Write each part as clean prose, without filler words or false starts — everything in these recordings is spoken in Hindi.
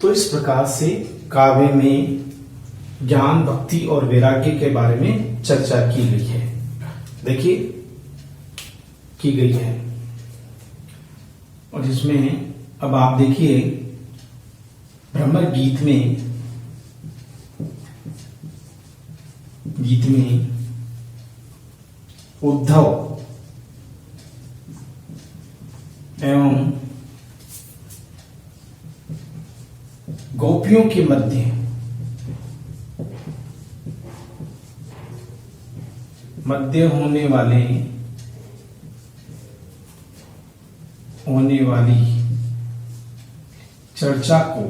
तो इस प्रकार से काव्य में ज्ञान, भक्ति और वैराग्य के बारे में चर्चा की गई है। देखिए की गई है। और इसमें अब आप देखिए भ्रमर गीत में उद्धव एवं गोपियों के मध्य होने वाली चर्चा को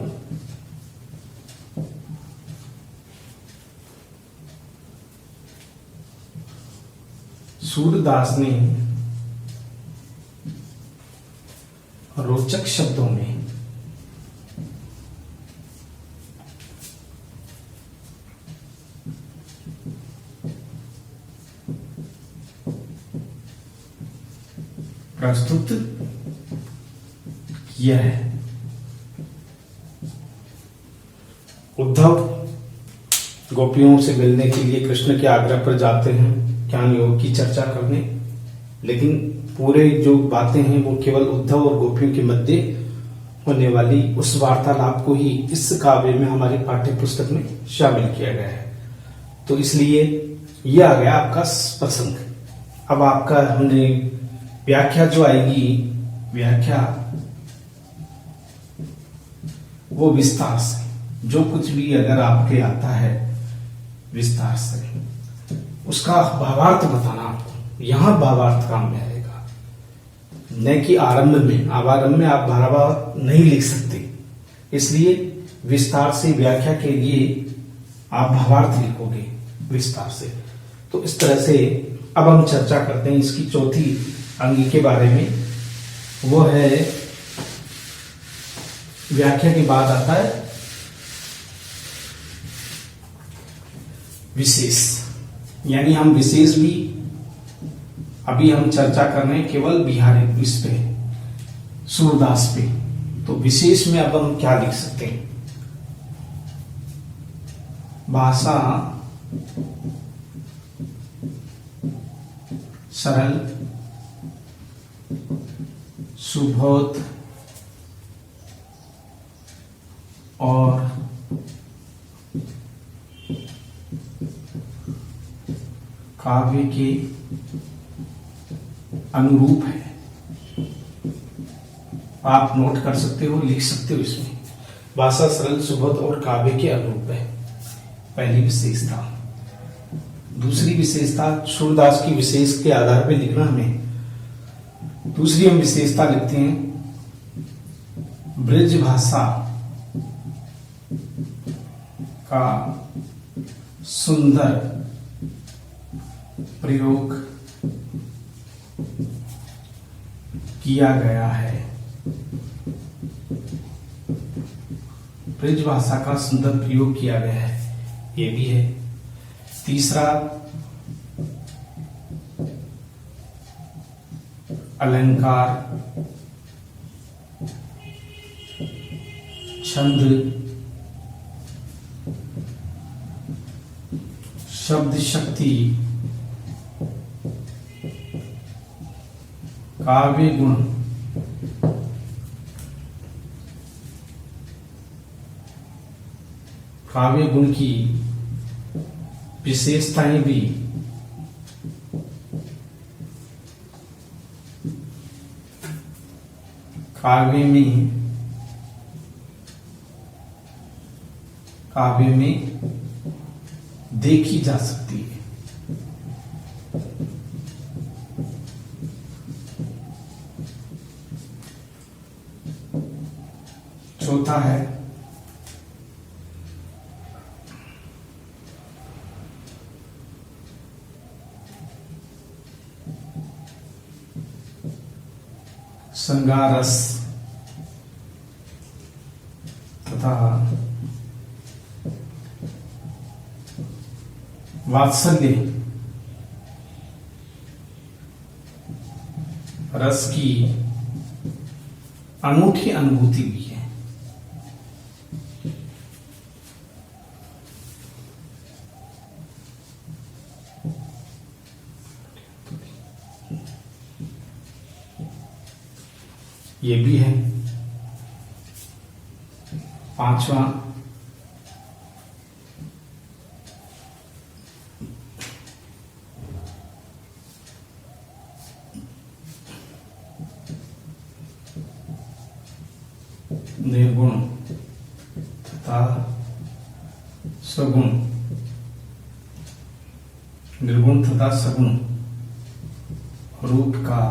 सूरदास ने रोचक शब्दों में प्रस्तुत किया है। उद्धव गोपियों से मिलने के लिए कृष्ण के आग्रह पर जाते हैं ज्ञान योग की चर्चा करने, लेकिन पूरे जो बातें हैं वो केवल उद्धव और गोपियों के मध्य होने वाली उस वार्तालाप को ही इस काव्य में हमारे पाठ्य पुस्तक में शामिल किया गया है। तो इसलिए ये आ गया आपका प्रसंग। अब आपका हमने व्याख्या जो आएगी, व्याख्या वो विस्तार से, जो कुछ भी अगर आपके आता है विस्तार से उसका भावार्थ बताना आपको। यहां भावार्थ काम में आएगा, न कि आरंभ में। आरंभ में आप भावार्थ नहीं लिख सकते, इसलिए विस्तार से व्याख्या के लिए आप भावार्थ लिखोगे विस्तार से। तो इस तरह से अब हम चर्चा करते हैं इसकी चौथी अंग के बारे में। वो है व्याख्या के बाद आता है विशेष, यानी हम विशेष भी अभी हम चर्चा कर रहे हैं केवल बिहारी इस पे, सूरदास पे। तो विशेष में अब हम क्या लिख सकते हैं? भाषा सरल, सुबोध और काव्य के अनुरूप है। आप नोट कर सकते हो, लिख सकते हो इसमें। भाषा सरल, सुबोध और काव्य के अनुरूप है, पहली विशेषता। दूसरी विशेषता सूरदास की विशेष के आधार पर लिखना हमें। दूसरी हम विशेषता लिखते हैं ब्रज भाषा का सुंदर प्रयोग किया गया है। ब्रज भाषा का सुंदर प्रयोग किया गया है, ये भी है। तीसरा अलंकार, छंद, शब्द शक्ति, काव्य गुण, काव्य गुण की विशेषताएं भी काव्य में देखी जा सकती है। चौथा है श्रृंगारस तथा वात्सल्य रस की अनूठी अनुभूति भी है। ये भी है। पांचवा निर्गुण तथा सगुण, निर्गुण तथा सगुण रूप का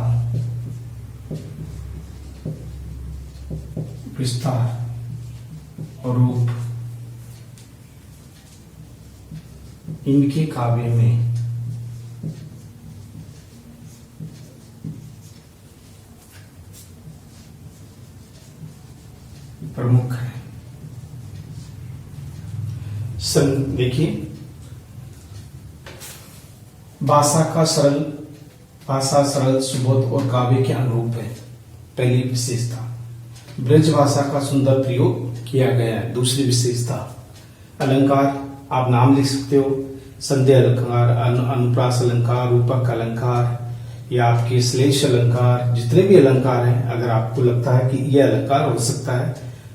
विस्तार और रूप इनके काव्य में प्रमुख है। देखिए, भाषा सरल सुबोध और काव्य के अनुरूप है, पहली विशेषता। ब्रज भाषा का सुंदर प्रयोग किया गया है, दूसरी विशेषता। अलंकार, आप नाम लिख सकते हो, संधि अलंकार, अनुप्रास अलंकार, रूपक अलंकार या आपके श्लेष अलंकार, जितने भी अलंकार हैं, अगर आपको लगता है कि यह अलंकार हो सकता है,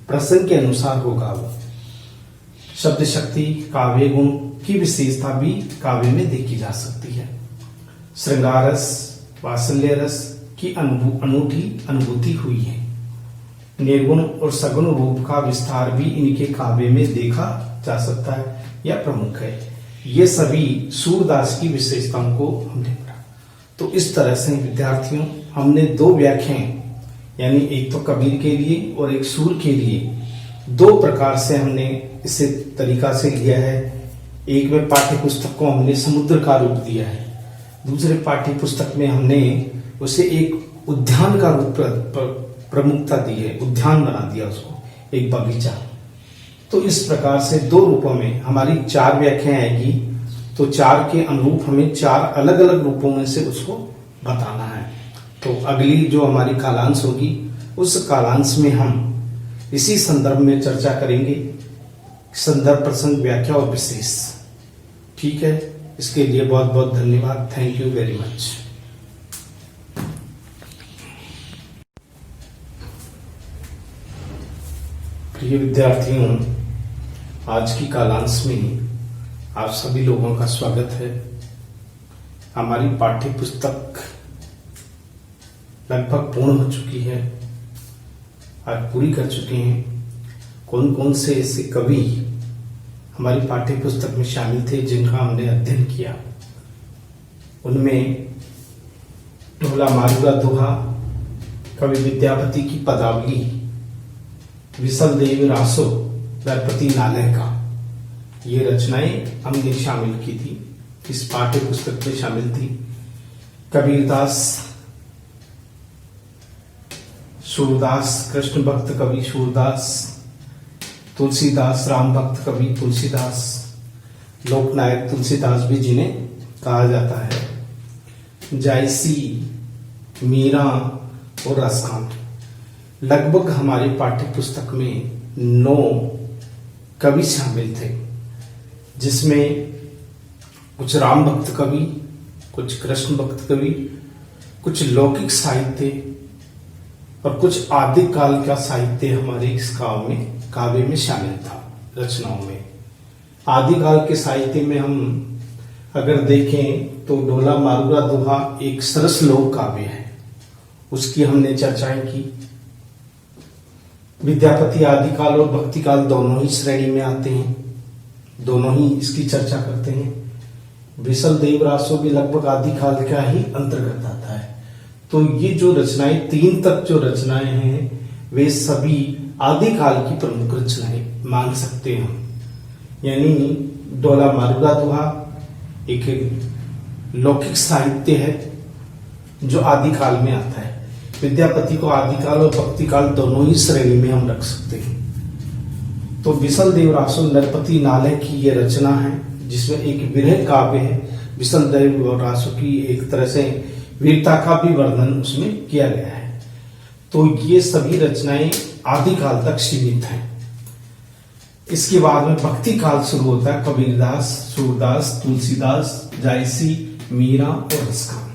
प्रसंग के अनुसार होगा वो। शब्द शक्ति, काव्य गुण की विशेषता भी काव्य में देखी जा सकती है। श्रृंगार रस, वात्सल्य रस की अनूठी अनुभूति हुई है। निर्गुण और सगुण रूप का विस्तार भी इनके काव्य में देखा जा सकता है या प्रमुख है। ये सभी सूरदास की विशेषताओं को हमने पढ़ा। तो इस तरह से विद्यार्थियों, हमने दो व्याख्याएं, यानी एक तो कबीर के लिए और एक सूर के लिए, दो प्रकार से हमने इसे तरीका से लिया है। एक में पाठ्य पुस्तक को हमने समुद्र का रूप दिया है, दूसरे पाठ्य पुस्तक में हमने उसे एक उद्यान का रूप प्रमुखता दी है, उद्यान बना दिया उसको, एक बगीचा। तो इस प्रकार से दो रूपों में हमारी चार व्याख्याएं आएगी, तो चार के अनुरूप हमें चार अलग अलग रूपों में से उसको बताना है। तो अगली जो हमारी कालांश होगी, उस कालांश में हम इसी संदर्भ में चर्चा करेंगे, संदर्भ, प्रसंग, व्याख्या और विशेष। ठीक है, इसके लिए बहुत बहुत धन्यवाद। Thank you very much. प्रिय विद्यार्थियों, आज की कालांश में आप सभी लोगों का स्वागत है। हमारी पाठ्य पुस्तक लगभग पूर्ण हो चुकी है, आज पूरी कर चुके हैं। कौन कौन से ऐसे कवि हमारी पाठ्य पुस्तक में शामिल थे जिनका हमने अध्ययन किया, उनमें ढोला मारूला दोहा, कवि विद्यापति की पदावली, विसल देव रासो, नरपति नालय का, ये रचनाएं हमने शामिल की थी, इस पाठ्य पुस्तक में शामिल थी। कबीरदास, सूरदास, कृष्ण भक्त कवि सूरदास, तुलसीदास, राम भक्त कवि तुलसीदास, लोकनायक तुलसीदास भी जिन्हें कहा जाता है, जायसी, मीरा और रसखान। लगभग हमारे पाठ्य पुस्तक में 9 कवि शामिल थे, जिसमें कुछ राम भक्त कवि, कुछ कृष्ण भक्त कवि, कुछ लौकिक साहित्य और कुछ आदिकाल का साहित्य हमारे इस काव्य में शामिल था, रचनाओं में। आदिकाल के साहित्य में हम अगर देखें तो ढोला मारूला दोहा एक सरस लोक काव्य है, उसकी हमने चर्चाएं की। विद्यापति आदिकाल और भक्तिकाल दोनों ही श्रेणी में आते हैं, दोनों ही इसकी चर्चा करते हैं। विसल देव रासो भी लगभग आदिकाल का ही अंतर्गत आता है। तो ये जो रचनाएं, 3 तक जो रचनाएं हैं, वे सभी आदिकाल की प्रमुख रचनाएं मान सकते हैं हम। यानी ढोला मारूला दोहा एक लौकिक साहित्य है जो आदिकाल में आता है। विद्यापति को आदिकाल और भक्तिकाल दोनों ही श्रेणी में हम रख सकते हैं। तो विसल देव रासो नरपति नालय की ये रचना है, जिसमें एक विरह काव्य है। विसल देव रासो की एक तरह से वीरता का भी वर्णन उसमें किया गया है। तो ये सभी रचनाएं आदिकाल तक सीमित हैं। इसके बाद में भक्ति काल शुरू होता है। कबीरदास, सूरदास, तुलसीदास, जायसी, मीरा और रसखान।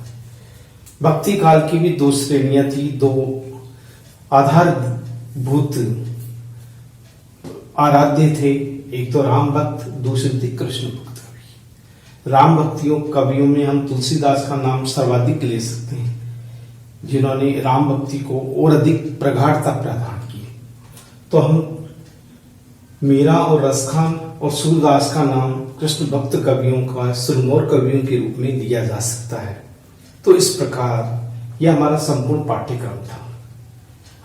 भक्ति काल की भी 2 श्रेणियां थी, 2 आधारभूत आराध्य थे। एक तो राम भक्त, दूसरे थे कृष्ण भक्त कवि। राम भक्तियों कवियों में हम तुलसीदास का नाम सर्वाधिक ले सकते हैं, जिन्होंने राम भक्ति को और अधिक प्रगाढ़ता प्रदान की। तो हम मीरा और रसखान और सूरदास का नाम कृष्ण भक्त कवियों का सिरमौर कवियों के रूप में लिया जा सकता है। तो इस प्रकार यह हमारा संपूर्ण पाठ्यक्रम था।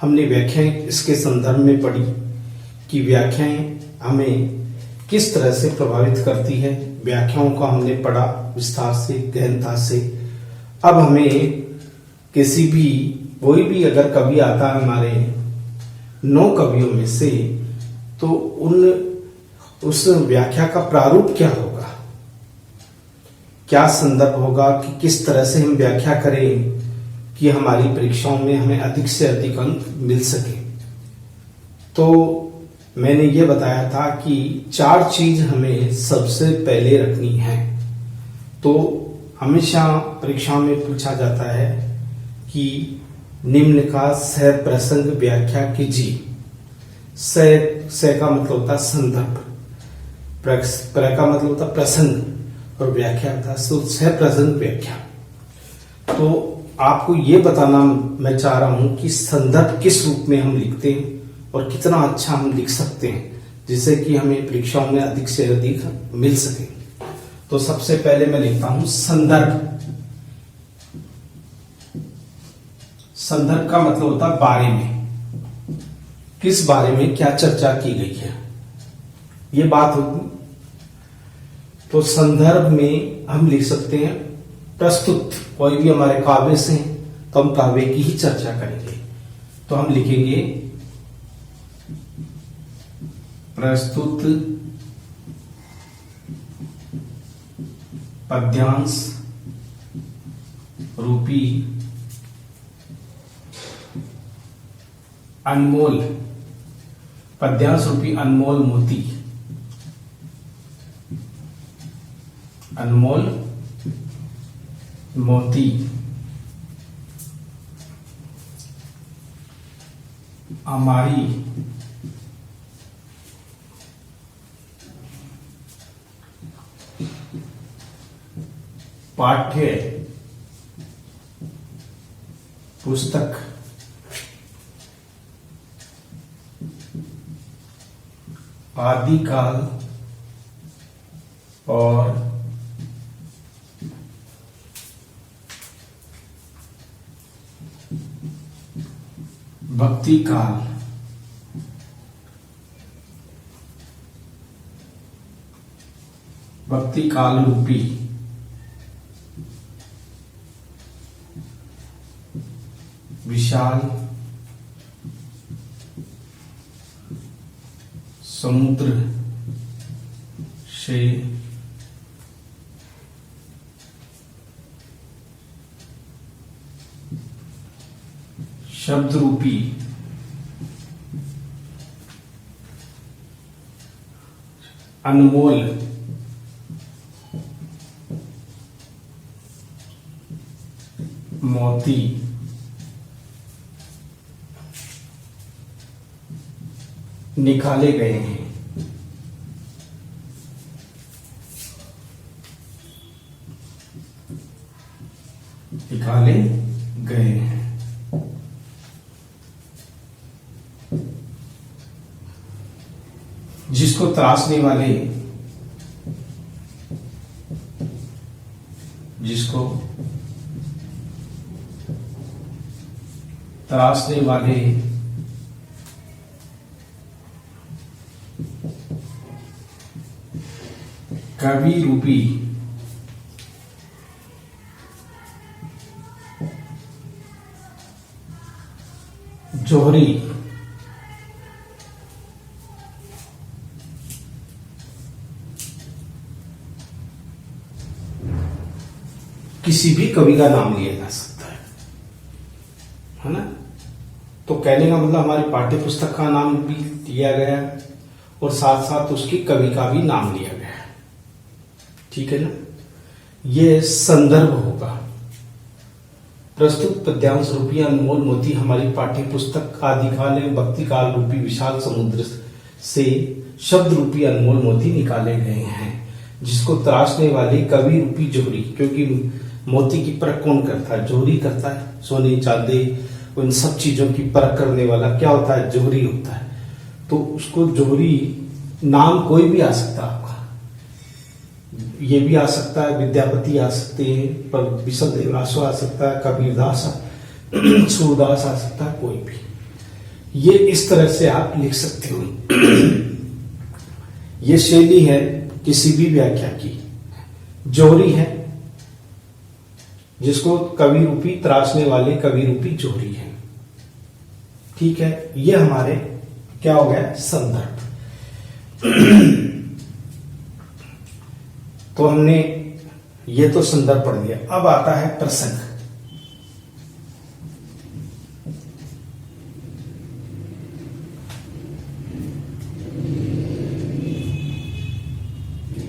हमने व्याख्याएं इसके संदर्भ में पढ़ी कि व्याख्याएं हमें किस तरह से प्रभावित करती है। व्याख्याओं का हमने पढ़ा विस्तार से, गहनता से। अब हमें किसी भी कोई भी अगर कवि आता है हमारे 9 कवियों में से, तो उस व्याख्या का प्रारूप क्या होगा, क्या संदर्भ होगा, कि किस तरह से हम व्याख्या करें कि हमारी परीक्षाओं में हमें अधिक से अधिक अंक मिल सके। तो मैंने ये बताया था कि 4 चीज हमें सबसे पहले रखनी है। तो हमेशा परीक्षाओं में पूछा जाता है कि निम्न का सह प्रसंग व्याख्या कीजिए। सह का मतलब होता है संदर्भ, प्र का मतलब होता है प्रसंग और व्याख्या होता है सह प्रसंग व्याख्या। तो आपको ये बताना मैं चाह रहा हूं कि संदर्भ किस रूप में हम लिखते हैं और कितना अच्छा हम लिख सकते हैं, जिससे कि हमें परीक्षाओं में अधिक से अधिक मिल सके। तो सबसे पहले मैं लिखता हूं संदर्भ। संदर्भ का मतलब होता है बारे में, किस बारे में क्या चर्चा की गई है, ये बात होगी। तो संदर्भ में हम लिख सकते हैं प्रस्तुत। कोई भी हमारे काव्य से तो हम काव्य की ही चर्चा करेंगे, तो हम लिखेंगे प्रस्तुत पद्यांश रूपी अनमोल, पद्यांश रूपी अनमोल मोती, अनमोल मोती हमारी पाठ्य पुस्तक आदिकाल और भक्ति काल भक्ति काल रूपी विशाल समुद्र से शब्द रूपी अनमोल मोती निकाले गए हैं। निकाले गए हैं। जिसको तराशने वाले, जिसको तराशने वाले कवि रूपी जोहरी किसी भी कवि का नाम लिया जा सकता है ना। तो कहने का मतलब हमारी पाठ्य पुस्तक का नाम भी लिया गया और साथ साथ उसकी कवि का भी नाम लिया गया, ठीक है ना। ये संदर्भ होगा। प्रस्तुत पद्यांश रूपी अनमोल मोती हमारी पाठ्य पुस्तक आदिकाल एवं भक्ति काल रूपी विशाल समुद्र से शब्द रूपी अनमोल मोती निकाले गए हैं, जिसको तराशने वाले कवि रूपी जोहरी, क्योंकि मोती की परख कौन करता है? जोहरी करता है। सोने चांदी उन सब चीजों की परख करने वाला क्या होता है? जोहरी होता है। तो उसको जोहरी नाम कोई भी आ सकता है आपका, ये भी आ सकता है, विद्यापति आ सकते हैं, पर विशल देवरासो आ सकता है, कबीरदास सूरदास आ सकता है, कोई भी। ये इस तरह से आप लिख सकते हो। ये शैली है किसी भी व्याख्या की। जोहरी है जिसको कवि रूपी तराशने वाले कवि रूपी जोहरी है। ठीक है, ये हमारे क्या हो गया? संदर्भ। तो हमने ये तो संदर्भ पढ़ लिया। अब आता है प्रसंग।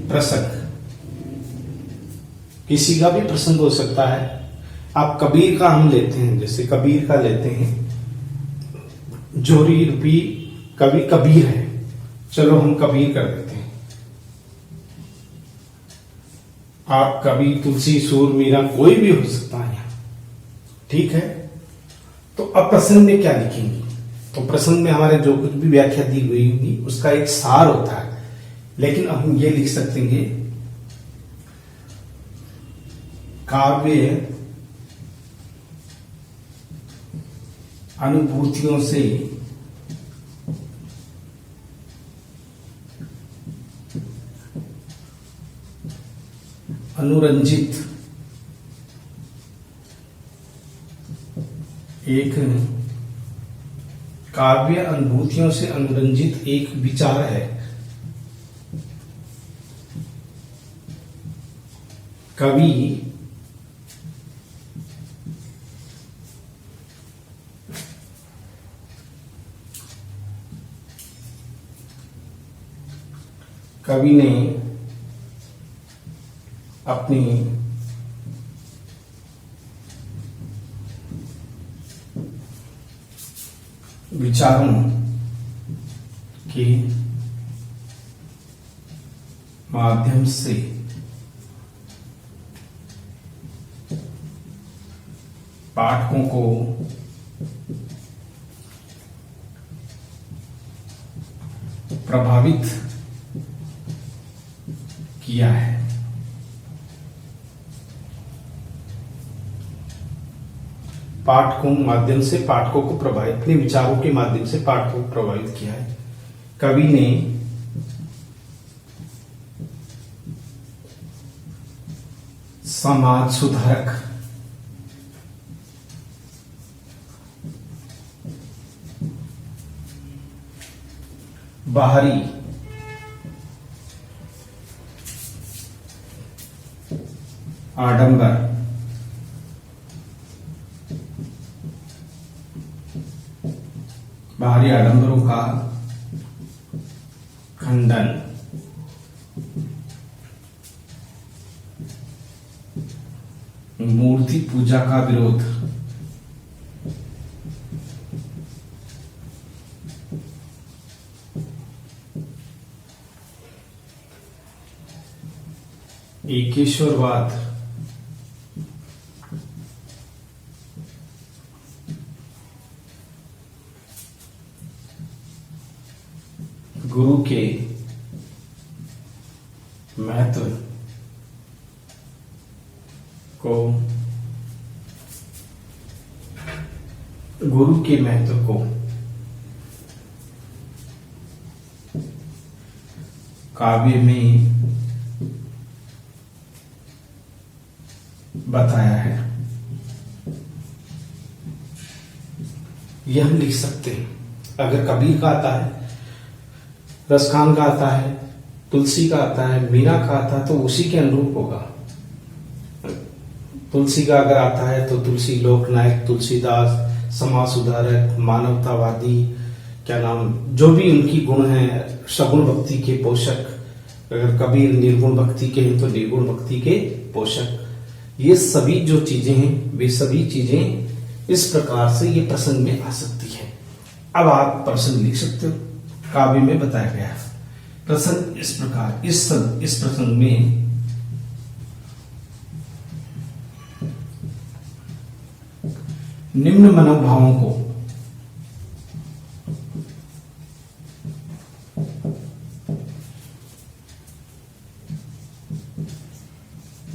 प्रसंग किसी का भी प्रसंग हो सकता है। आप कबीर का हम लेते हैं, जैसे कबीर का लेते हैं, जोहरी रूपी कवि कबीर है, चलो हम कबीर कर देते हैं। आप कबीर, तुलसी, सूर, मीरा कोई भी हो सकता है यहाँ। ठीक है, तो अब प्रसंग में क्या लिखेंगे? तो प्रसंग में हमारे जो कुछ भी व्याख्या दी हुई होगी उसका एक सार होता है, लेकिन अब हम ये लिख सकते हैं काव्य अनुभूतियों से अनुरंजित एक काव्य अनुभूतियों से अनुरंजित एक विचार है। कवि ने अपनी विचारों के माध्यम से पाठकों को प्रभावित किया है। पाठकों माध्यम से पाठकों को प्रभावित, अपने विचारों के माध्यम से पाठकों को प्रभावित किया है। कवि ने समाज सुधारक बाहरी आडंबर बाहरी आडंबरों का खंडन, मूर्ति पूजा का विरोध, एकेश्वरवाद, गुरु के महत्व को, गुरु के महत्व को काव्य में बताया है। यह हम लिख सकते हैं। अगर कबीर का आता है, रसखान का आता है, तुलसी का आता है, मीरा का आता है, तो उसी के अनुरूप होगा। तुलसी का अगर आता है तो तुलसी लोकनायक, तुलसीदास समाज सुधारक, मानवतावादी, क्या नाम, जो भी उनकी गुण हैं, सगुण भक्ति के पोषक। अगर कबीर निर्गुण भक्ति के हैं तो निर्गुण भक्ति के पोषक। ये सभी जो चीजें हैं वे सभी चीजें इस प्रकार से ये प्रसंग में आ सकती है। अब आप प्रसंग लिख सकते हो, काव्य में बताया गया है प्रसंग इस प्रकार। इस प्रसंग में निम्न मनोभावों को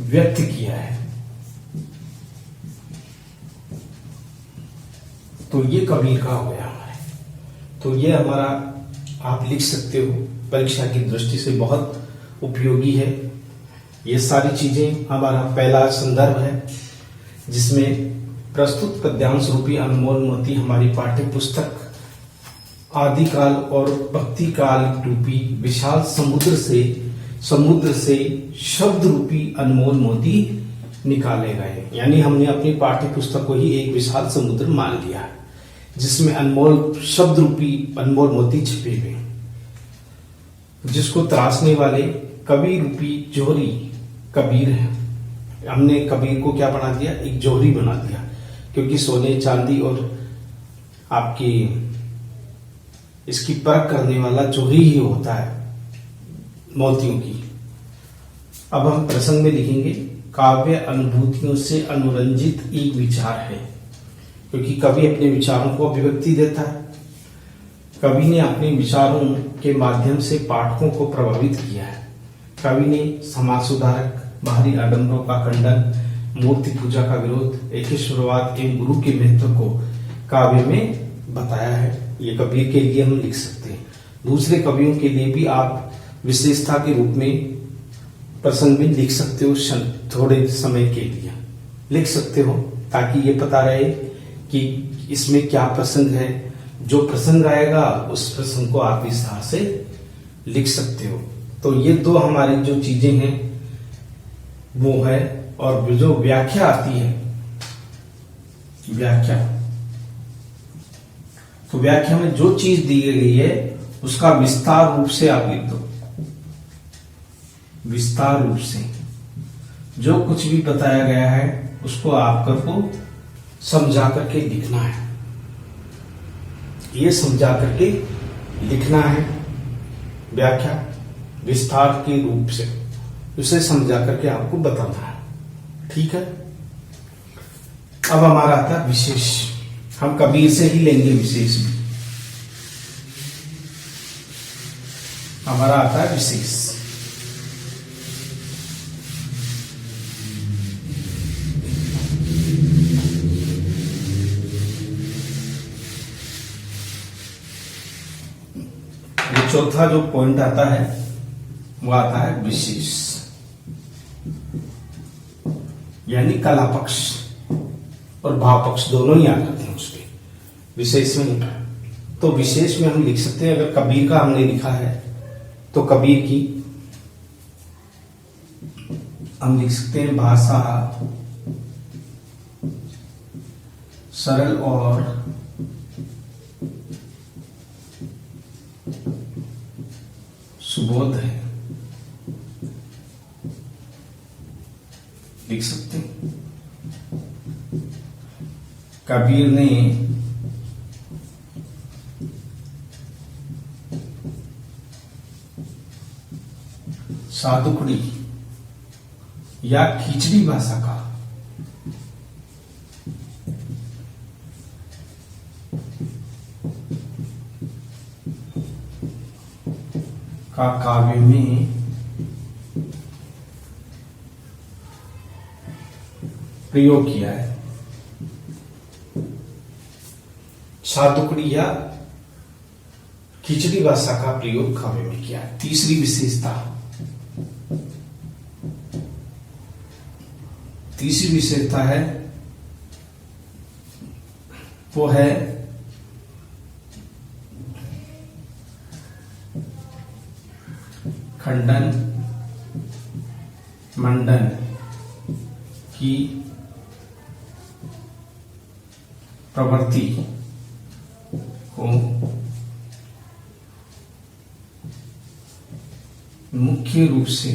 व्यक्त किया है। तो ये कबीर का हो गया हमारे। तो ये हमारा आप लिख सकते हो, परीक्षा की दृष्टि से बहुत उपयोगी है। ये सारी चीजें हमारा पहला संदर्भ है जिसमें प्रस्तुत पद्यांश रूपी अनमोल मोती हमारी पाठ्य पुस्तक आदिकाल और भक्ति काल रूपी विशाल समुद्र से शब्द रूपी अनमोल मोती निकाले गए। यानी हमने अपनी पाठ्य पुस्तक को ही एक विशाल समुद्र मान लिया है जिसमें अनमोल शब्द रूपी अनमोल मोती छिपे हुए, जिसको तराशने वाले कवि रूपी जोहरी कबीर है। हमने कबीर को क्या बना दिया, एक जोहरी बना दिया, क्योंकि सोने चांदी और आपकी इसकी परख करने वाला जोहरी ही होता है मोतियों की। अब हम प्रसंग में लिखेंगे काव्य अनुभूतियों से अनुरंजित एक विचार है, क्योंकि कवि अपने विचारों को अभिव्यक्ति देता है। कवि ने अपने विचारों के माध्यम से पाठकों को प्रभावित किया है। कवि ने समाज सुधारक, बाहरी आडंबरों का खंडन, मूर्ति पूजा का विरोध, एकेश्वरवाद एवं गुरु के महत्व को काव्य में बताया है। ये कबीर के लिए हम लिख सकते हैं। दूसरे कवियों के लिए भी आप विशेषता के रूप में प्रसंग में लिख सकते हो, थोड़े समय के लिए लिख सकते हो, ताकि ये पता रहे कि इसमें क्या प्रसंग है। जो प्रसंग आएगा उस प्रसंग को आप विस्तार से लिख सकते हो। तो ये दो हमारी जो चीजें हैं वो है, और जो व्याख्या आती है, व्याख्या, तो व्याख्या में जो चीज दी गई है उसका विस्तार रूप से आप लिख दो। विस्तार रूप से जो कुछ भी बताया गया है उसको आपको समझा करके लिखना है। ये समझा करके लिखना है, व्याख्या विस्तार के रूप से उसे समझा करके आपको बताना है। ठीक है। अब हमारा आता है विशेष। हम कबीर से ही लेंगे विशेष भी। हमारा आता है विशेष। ये चौथा जो पॉइंट आता है वो आता है विशेष, यानी कला पक्ष और भाव पक्ष दोनों ही आ जाते हैं उसके विशेष में। तो विशेष में हम लिख सकते हैं, अगर कबीर का हमने लिखा है तो कबीर की हम लिख सकते हैं भाषा सरल और सुबोध है, लिख सकते हैं। कबीर ने सादुकड़ी या खिचड़ी भाषा का काव्य में प्रयोग किया है। सादुकड़ी या खिचड़ी भाषा का प्रयोग काव्य में किया है। तीसरी विशेषता है वो है खंडन मंडन की प्रवृत्ति को मुख्य रूप से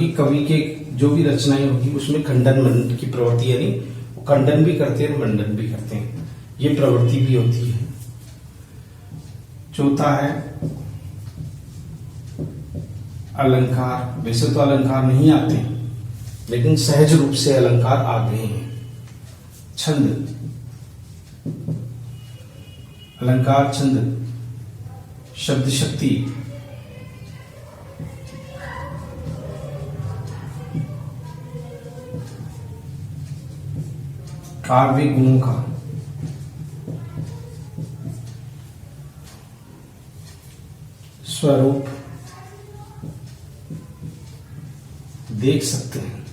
क्योंकि कवि के जो भी रचनाएं होगी उसमें खंडन मंडन की प्रवृत्ति, यानी वो खंडन भी करते हैं मंडन भी करते हैं, ये प्रवृत्ति भी होती है। चौथा है अलंकार। वैसे तो अलंकार नहीं आते, लेकिन सहज रूप से अलंकार आ गए हैं। छंद, अलंकार, छंद, शब्द शक्ति, काव्य गुणों का स्वरूप देख सकते हैं।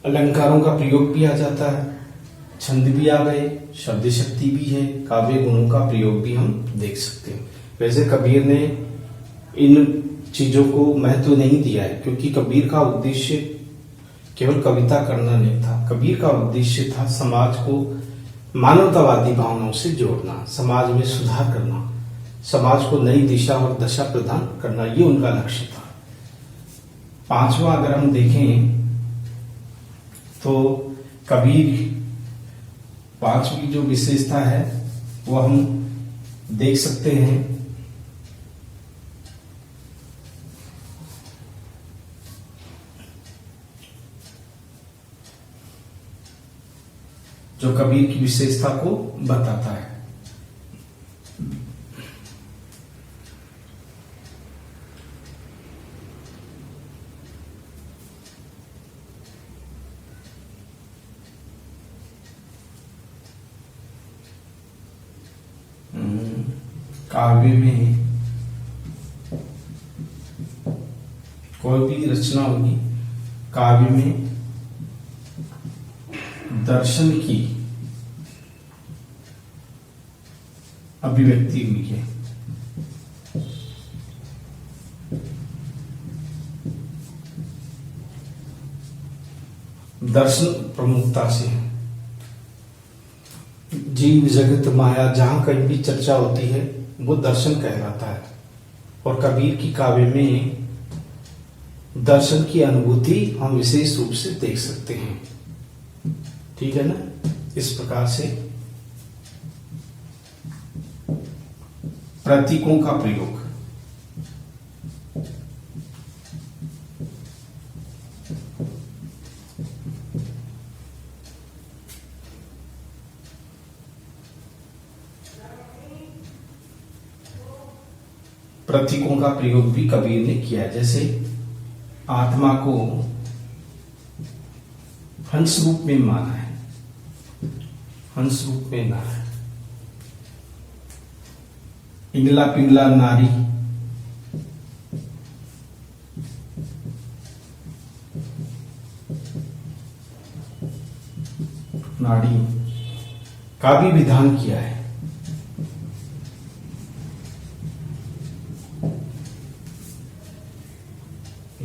अलंकारों का प्रयोग भी आ जाता है, छंद भी आ गए, शब्द शक्ति भी है, काव्य गुणों का प्रयोग भी हम देख सकते हैं। वैसे कबीर ने इन चीजों को महत्व नहीं दिया है, क्योंकि कबीर का उद्देश्य केवल कविता करना नहीं था। कबीर का उद्देश्य था समाज को मानवतावादी भावनाओं से जोड़ना, समाज में सुधार करना, समाज को नई दिशा और दशा प्रदान करना, ये उनका लक्ष्य था। पांचवा अगर हम देखें तो कबीर पांचवी जो विशेषता है वो हम देख सकते हैं। जो कबीर की विशेषता को बताता है। काव्य में कोई भी रचना होगी, काव्य में दर्शन की अभिव्यक्ति हुई है। दर्शन प्रमुखता से है। जीव जगत माया जहां कहीं भी चर्चा होती है वो दर्शन कहलाता है, और कबीर की काव्य में दर्शन की अनुभूति हम विशेष रूप से देख सकते हैं। ठीक है ना। इस प्रकार से प्रतीकों का प्रयोग, प्रतीकों का प्रयोग भी कबीर ने किया। जैसे आत्मा को हंस रूप में माना है, हंस रूप में माना है। पिंगला पिंगला नारी, नाड़ी का भी विधान किया है।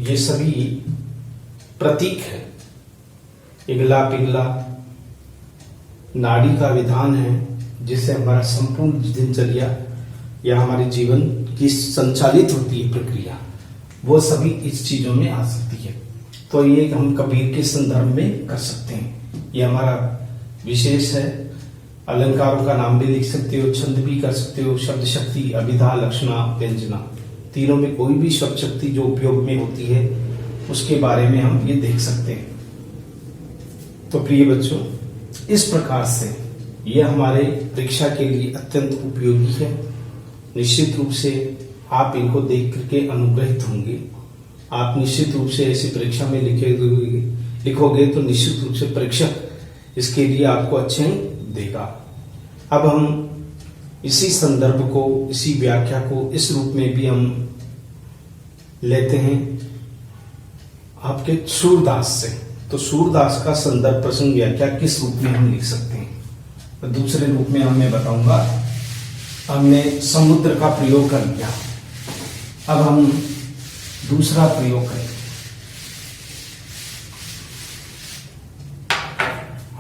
ये सभी प्रतीक है। पिघला पिघला नाड़ी का विधान है, जिससे हमारा संपूर्ण दिनचर्या या हमारे जीवन की संचालित होती है प्रक्रिया, वो सभी इस चीजों में आ सकती है। तो ये हम कबीर के संदर्भ में कर सकते हैं। ये हमारा विशेष है। अलंकारों का नाम भी लिख सकते हो, छंद भी कर सकते हो, शब्द शक्ति, अभिधा, लक्षणा, व्यंजना, तीनों में कोई भी शब्द शक्ति जो उपयोग में होती है उसके बारे में हम ये देख सकते हैं। तो प्रिय बच्चों, इस प्रकार से ये हमारे परीक्षा के लिए अत्यंत उपयोगी है। निश्चित रूप से आप इनको देख करके अनुग्रहित होंगे। आप निश्चित रूप से ऐसी परीक्षा में लिखोगे तो निश्चित रूप से परीक्षक इसके लिए आपको अच्छे देगा। अब हम इसी संदर्भ को, इसी व्याख्या को इस रूप में भी हम लेते हैं आपके सूरदास से। तो सूरदास का संदर्भ प्रसंग व्याख्या किस रूप में हम लिख सकते हैं? तो दूसरे रूप में मैं बताऊंगा। हमने समुद्र का प्रयोग कर लिया, अब हम दूसरा प्रयोग करें।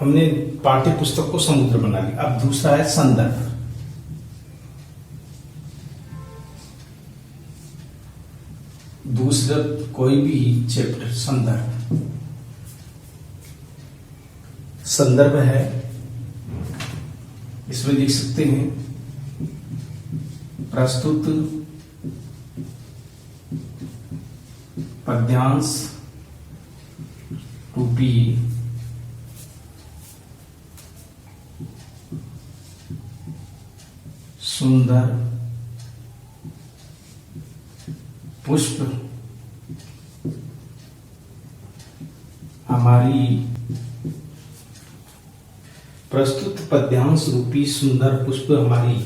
हमने पाठ्य पुस्तक को समुद्र बना लिया, अब दूसरा है संदर्भ। दूसरा कोई भी चैप्टर संदर्भ है, इसमें लिख सकते हैं प्रस्तुत पद्यांश रूपी सुंदर पुष्प हमारी प्रस्तुत पद्यांश रूपी सुंदर पुष्प हमारी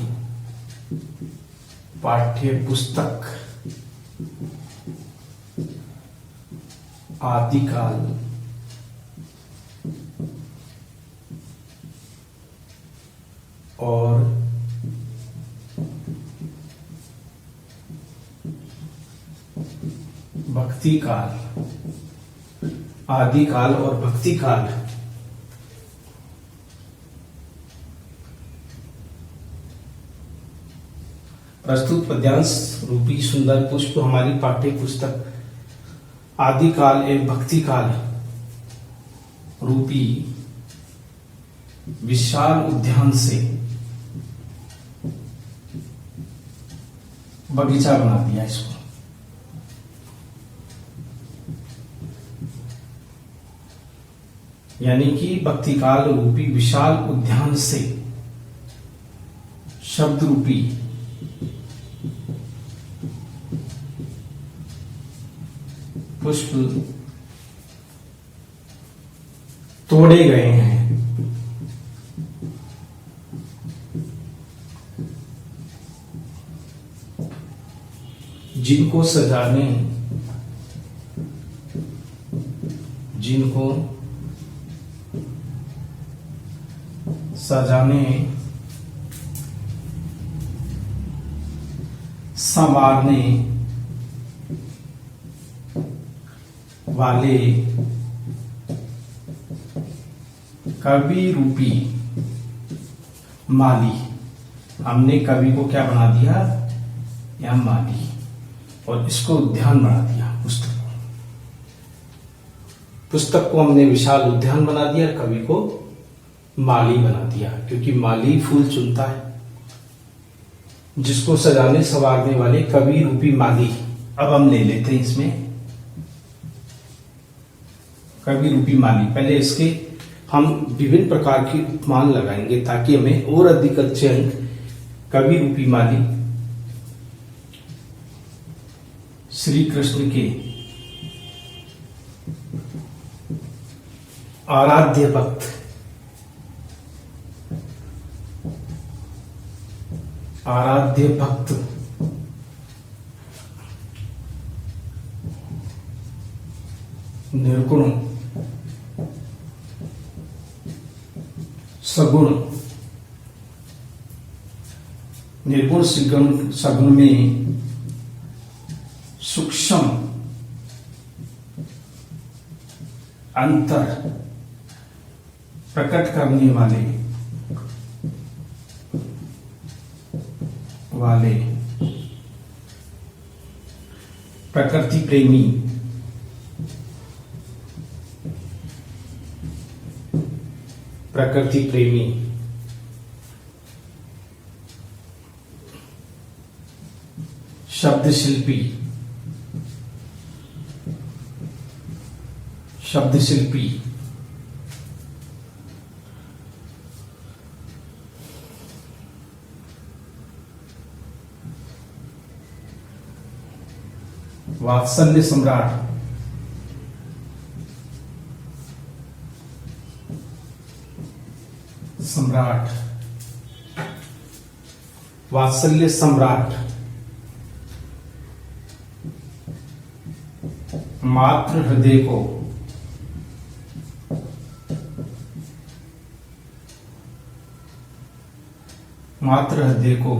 पाठ्य पुस्तक आदिकाल और भक्ति काल, आदिकाल और भक्ति काल प्रस्तुत पद्यांश रूपी सुंदर पुष्प हमारी पाठ्य पुस्तक आदिकाल एवं भक्ति काल रूपी विशाल उद्यान से बगीचा बना दिया इसको। यानी कि भक्ति काल रूपी विशाल उद्यान से शब्द रूपी पुष्प तोड़े गए हैं। जिनको सजाने संवारने वाले कवि रूपी माली, हमने कवि को क्या बना दिया, या माली, और इसको उद्यान बना दिया। पुस्तक को हमने विशाल उद्यान बना दिया, कवि को माली बना दिया, क्योंकि माली फूल चुनता है। जिसको सजाने संवारने वाले कवि रूपी माली। अब हम ले लेते हैं इसमें कवि रूपी माली। पहले इसके हम विभिन्न प्रकार की उपमान लगाएंगे ताकि हमें और अधिक अच्छे अंक। कवि रूपी माली श्री कृष्ण के आराध्य भक्त, निर्गुण सगुण, निर्गुण सगुण में सूक्ष्म अंतर प्रकट करने वाले प्रकृति प्रेमी, शब्द शिल्पी, वात्सल्य सम्राट, वात्सल्य सम्राट, मातृ हृदय को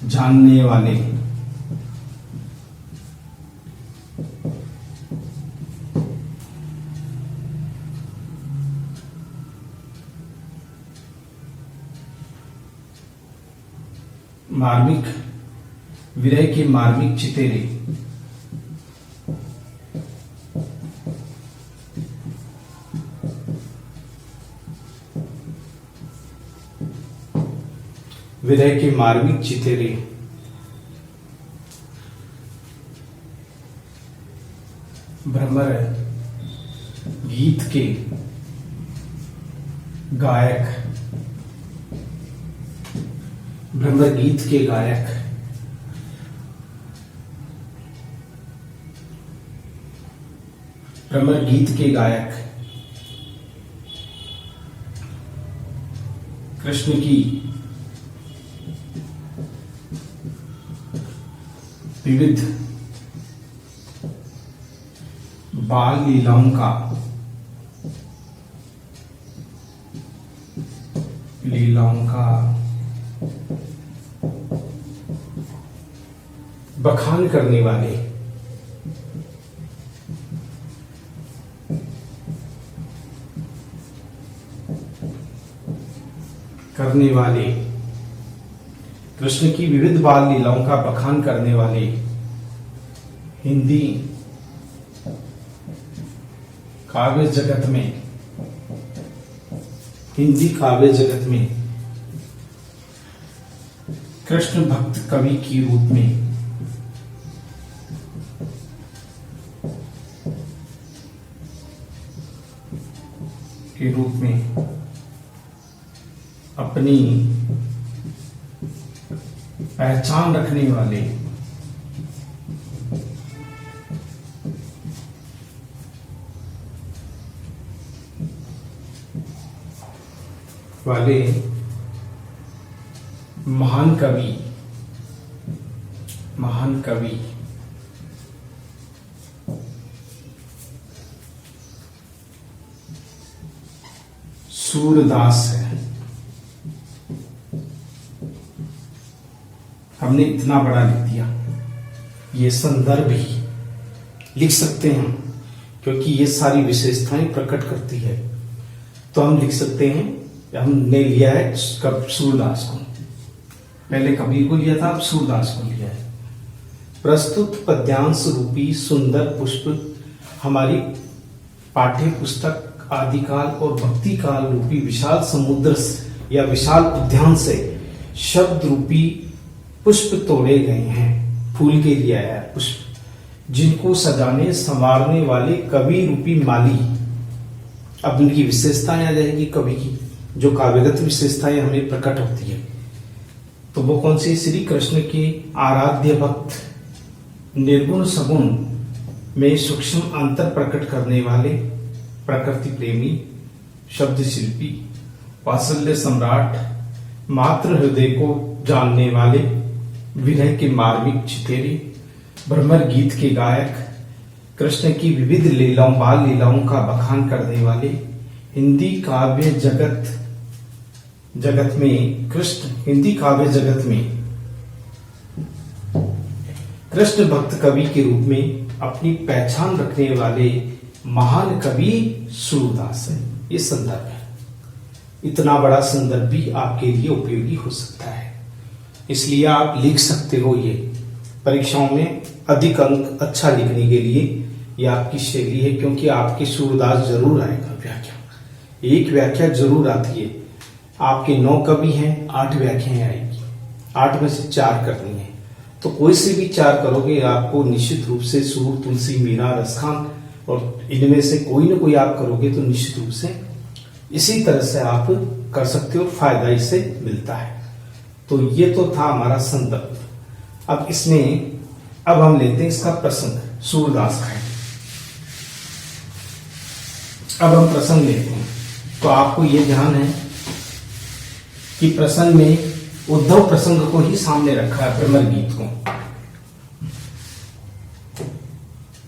जानने वाले, मार्मिक विरह के मार्मिक चितेरे, विरह के मार्मिक चितेरे, भ्रमर गीत के गायक, भ्रमर गीत के गायक, भ्रमर गीत के गायक कृष्ण की विविध बाल लीलाओं का बखान करने वाले, कृष्ण की विविध बाल लीलाओं का बखान करने वाले हिंदी काव्य जगत में कृष्ण भक्त कवि के रूप में अपनी पहचान रखने वाले महान कवि सूरदास है। हमने इतना बड़ा लिख दिया, ये संदर्भ ही लिख सकते हैं क्योंकि ये सारी विशेषताएं प्रकट करती है। तो हम लिख सकते हैं, हमने लिया है कब सूरदास को, पहले कबीर को लिया था, अब सूरदास को लिया है। प्रस्तुत पद्यांश रूपी सुंदर पुष्प हमारी पाठ्य पुस्तक आदिकाल और भक्ति काल रूपी विशाल समुद्र या विशाल उद्यान से शब्द रूपी पुष्प तोड़े गए हैं। फूल के लिए आया पुष्प, जिनको सजाने संवारने वाले कवि रूपी माली। अब उनकी विशेषताएं आ जाएगी कवि की, जो काव्यगत विशेषताएं हमें प्रकट होती है। तो वो कौन सी? श्री कृष्ण के आराध्य भक्त, निर्गुण सगुण में सूक्ष्म अंतर प्रकट करने वाले, प्रकृति प्रेमी, शब्द शिल्पी, वात्सल्य सम्राट, मातृ हृदय को जानने वाले, विरह के मार्मिक चितेरे, भ्रमर गीत के गायक, कृष्ण की विविध लीलाओं बाल लीलाओं का बखान करने वाले, हिंदी काव्य जगत में कृष्ण भक्त कवि के रूप में अपनी पहचान रखने वाले महान कवि सूरदास है। ये संदर्भ है। इतना बड़ा संदर्भ भी आपके लिए उपयोगी हो सकता है, इसलिए आप लिख सकते हो। ये परीक्षाओं में अधिक अंक अच्छा लिखने के लिए ये आपकी शैली है, क्योंकि आपके सूरदास जरूर आएगा व्याख्या, एक व्याख्या जरूर आती है। आपके 9 कवि हैं, 8 व्याख्याएं आएगी, 8 में से 4 करनी है। तो कोई से भी 4 करोगे, आपको निश्चित रूप से सूर, तुलसी, मीरा, रसखान और इनमें से कोई ना कोई आप करोगे तो निश्चित रूप से इसी तरह से आप कर सकते हो, फायदा इससे मिलता है। तो ये तो था हमारा संदर्भ। अब इसमें अब हम लेते हैं इसका प्रसंग, सूरदास का है। अब हम प्रसंग लेते हैं। तो आपको ये ध्यान है कि प्रसंग में उद्धव प्रसंग को ही सामने रखा है, भ्रमर गीत को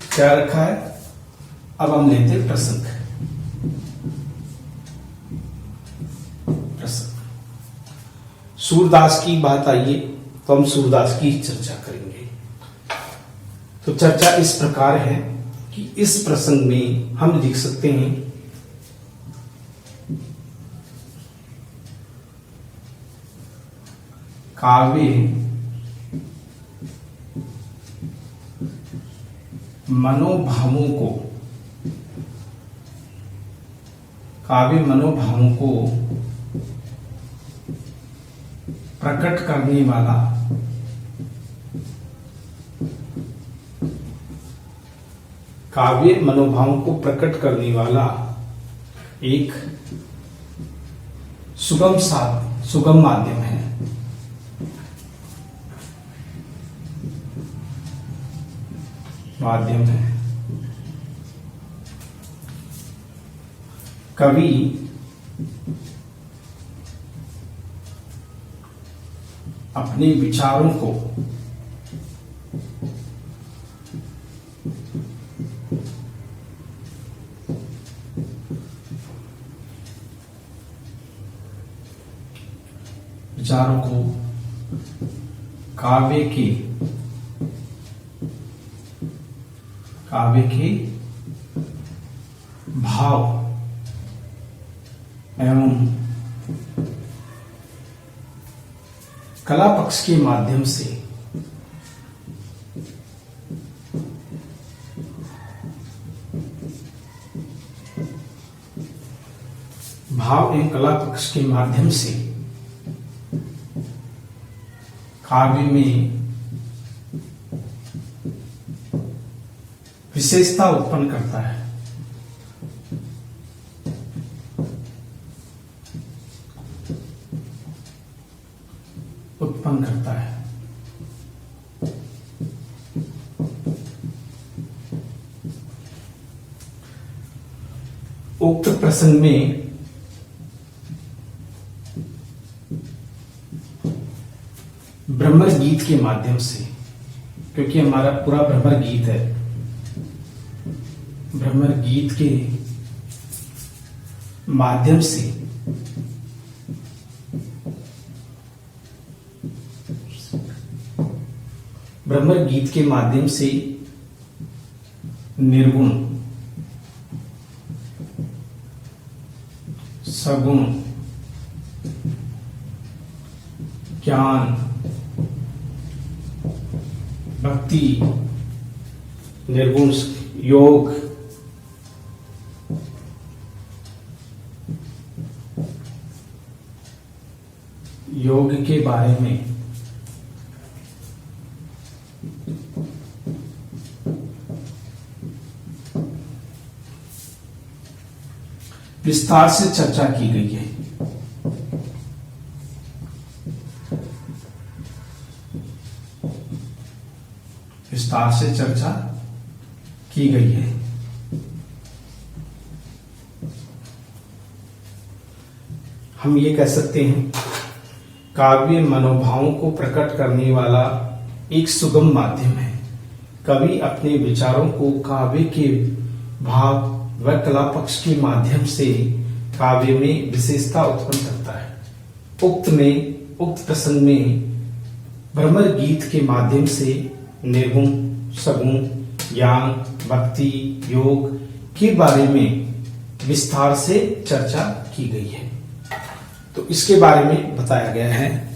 क्या रखा है। अब हम लेते हैं प्रसंग। सूरदास की बात आइए तो हम सूरदास की चर्चा करेंगे। तो चर्चा इस प्रकार है कि इस प्रसंग में हम लिख सकते हैं काव्य मनोभावों को, काव्य मनोभावों को प्रकट करने वाला काव्य मनोभावों को प्रकट करने वाला एक सुगम माध्यम है। कवि अपने विचारों को काव्य के भाव एवं कला पक्ष के माध्यम से काव्य में विशेषता उत्पन्न करता है। उक्त प्रसंग में भ्रमर गीत के माध्यम से, क्योंकि हमारा पूरा भ्रमर गीत है, भ्रमर गीत के माध्यम से निर्गुण, सगुण, ज्ञान, भक्ति, निर्गुण योग, के बारे में विस्तार से चर्चा की गई है। हम ये कह सकते हैं काव्य मनोभावों को प्रकट करने वाला एक सुगम माध्यम है। कवि अपने विचारों को काव्य के भाव व कला पक्ष के माध्यम से काव्य में विशेषता उत्पन्न करता है। उक्त प्रसंग में भ्रमर गीत के माध्यम से निर्गुण, सगुण, ज्ञान, भक्ति, योग के बारे में विस्तार से चर्चा की गई है। तो इसके बारे में बताया गया है